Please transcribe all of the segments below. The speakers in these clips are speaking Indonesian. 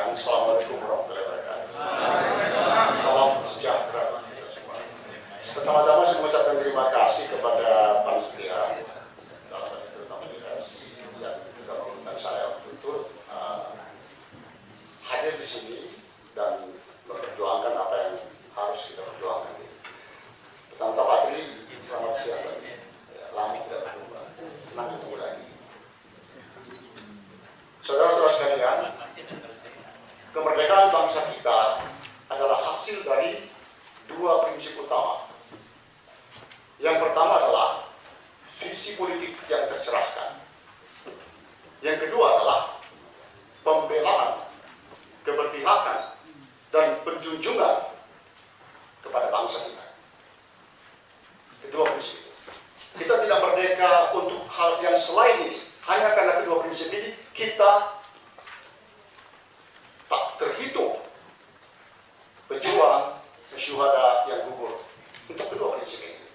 sekalian, Assalamualaikum warahmatullahi wabarakatuh. Salam sejahtera bagi kita semua. Pertama-tama saya mengucapkan terima kasih kepada panitia, dalam hal itu terutama Dinas, yang juga mengundang saya untuk hadir di sini dan memperjuangkan apa yang harus kita perjuangkan. Pertama-tama Patri, selamat siang lagi. Lama tidak berjumpa, senang ketemu lagi. Saudara-saudara sekalian, kemerdekaan bangsa kita adalah hasil dari dua prinsip utama. Yang pertama adalah visi politik yang tercerahkan. Yang kedua adalah pembelaan, keberpihakan, dan penjunjungan kepada bangsa kita. Kedua prinsip itu. Kita tidak merdeka untuk hal yang selain ini. Hanya karena kedua prinsip ini, kita tak terhitung pejuang, syuhada yang gugur untuk kedua prinsip ini.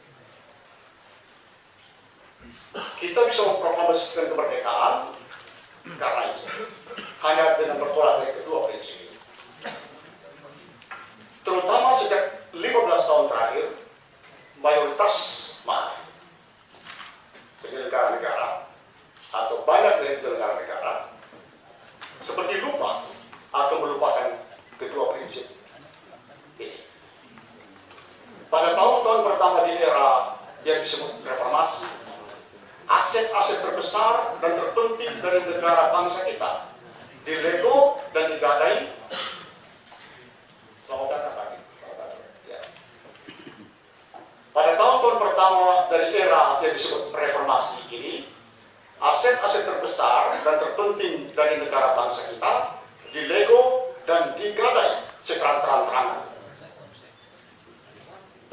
Kita bisa memproklamasikan kemerdekaan karena ini. Hanya dengan bertolak dari kedua prinsip ini. Terutama sejak 15 tahun terakhir, mayoritas penyelenggara negara atau banyak dari penyelenggara negara seperti lupa atau melupakan kedua prinsip ini. Pada tahun-tahun pertama di era yang disebut reformasi, aset-aset terbesar dan terpenting dari negara bangsa kita dilego dan digadai. Selamat datang pagi. Pada tahun-tahun pertama dari era yang disebut reformasi ini, aset-aset terbesar dan terpenting dari negara bangsa kita dilego dan digadai secara terang-terangan.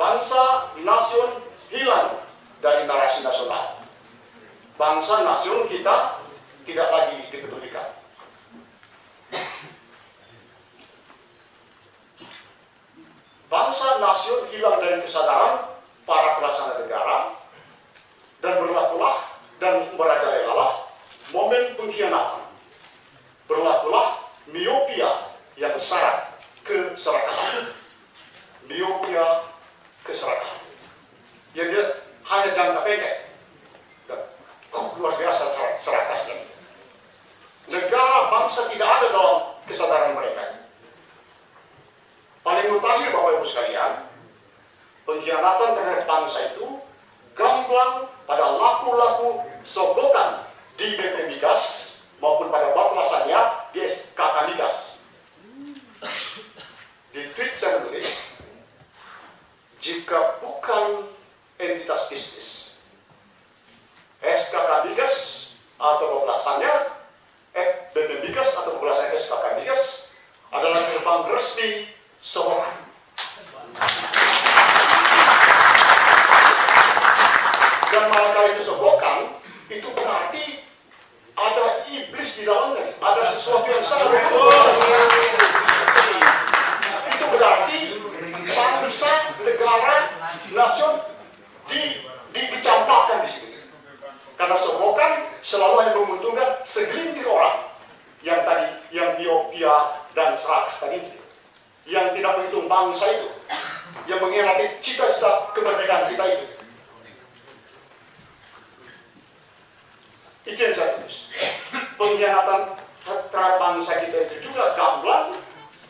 Bangsa nasion hilang dari narasi nasional. Bangsa nasion kita tidak lagi dipedulikan. Bangsa nasion hilang dari kesadaran para pelaksana negara dan berlakulah dan merajalelalah momen pengkhianatan. Berlakulah miopia yang syarat keserakahan. Miopia keserakahan. Jadi hanya jangka pendek dan luar biasa serakahnya. Negara bangsa tidak ada dalam kesadaran mereka. Paling mutakhir Bapak Ibu sekalian, pengkhianatan terhadap bangsa itu gamblang pada laku-laku sogokan di BP Migas maupun pada bapelasannya di SKK Migas. Di tweet saya menulis, jika bukan entitas bisnis, SKK Migas atau bapelasannya, BP Migas atau bapelasannya SKK Migas adalah gerbang resmi sogokan. Dan malah itu sogokan, itu berarti ada iblis di dalamnya, ada sesuatu yang sangat itu berarti bangsa, negara, nasion dicampakkan di sini. Karena sogokan selalu hanya menguntungkan segelintir orang yang tadi, yang miopia dan serakah tadi, yang tidak menghitung bangsa itu, yang mengkhianati cita-cita kemerdekaan kita itu. Itu yang saya tulis. Pengkhianatan terhadap bangsa kita itu juga gamblang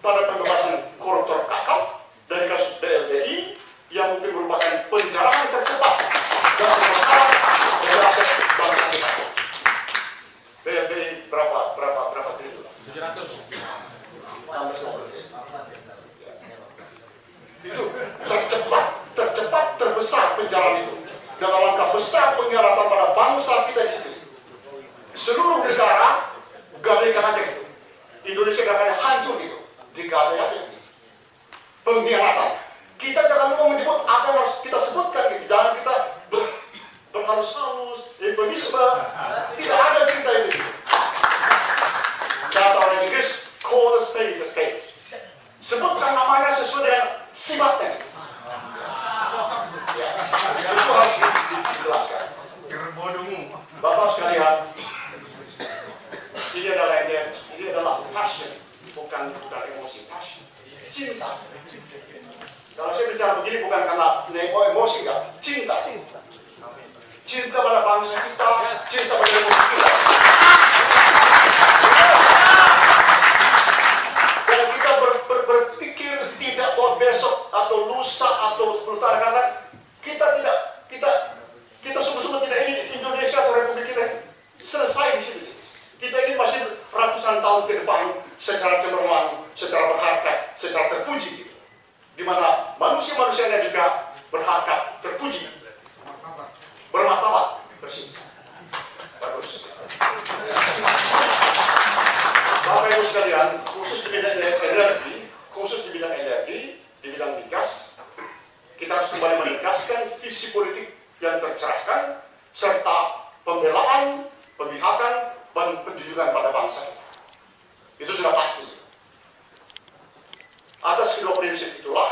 pada pembebasan koruptor kakap dari kasus BLBI yang mungkin merupakan penjarahan tercepat dan terbesar dari aset bangsa kita. BLBI berapa triliun? 700. Itu tercepat terbesar penjarahan itu. Dan langkah besar pengkhianatan pada bangsa kita di sini. Seluruh negara gadaikan aja gitu. Indonesia gadaikan hancur gitu. Digadai aja gitu. Pengkhianatan. Kita jangan lupa menyebut apa yang harus kita sebutkan gitu. Jangan kita berhalus-halus, eufemisme. Tidak ada cerita itu. Kata orang Inggris, call a spade a spade. Sebutkan namanya sesuai dengan sifatnya. Ya, itu harus dijelaskan. Bapak sekalian, ini adalah passion, bukan berbicara begini bukan karena emosi, enggak. Cinta. Cinta pada bangsa kita, cinta pada republik kita. Dan kita berpikir tidak bahwa besok atau lusa atau 10 tahun akan datang, kita sungguh-sungguh tidak ingin Indonesia atau republik kita selesai di sini. Kita ini masih ratusan tahun ke depan secara cemerlang, secara berharkat, secara terpuji gitu. Di mana manusia-manusianya juga berharkat, terpuji, bermartabat, persis. Bagus. Bapak Ibu sekalian, khusus di bidang energi, di bidang migas, kita harus kembali menegaskan visi politik yang tercerahkan serta pembelaan, pemihakan, dan penjujuran pada bangsa kita. Itu sudah pasti. Atas kedua prinsip itulah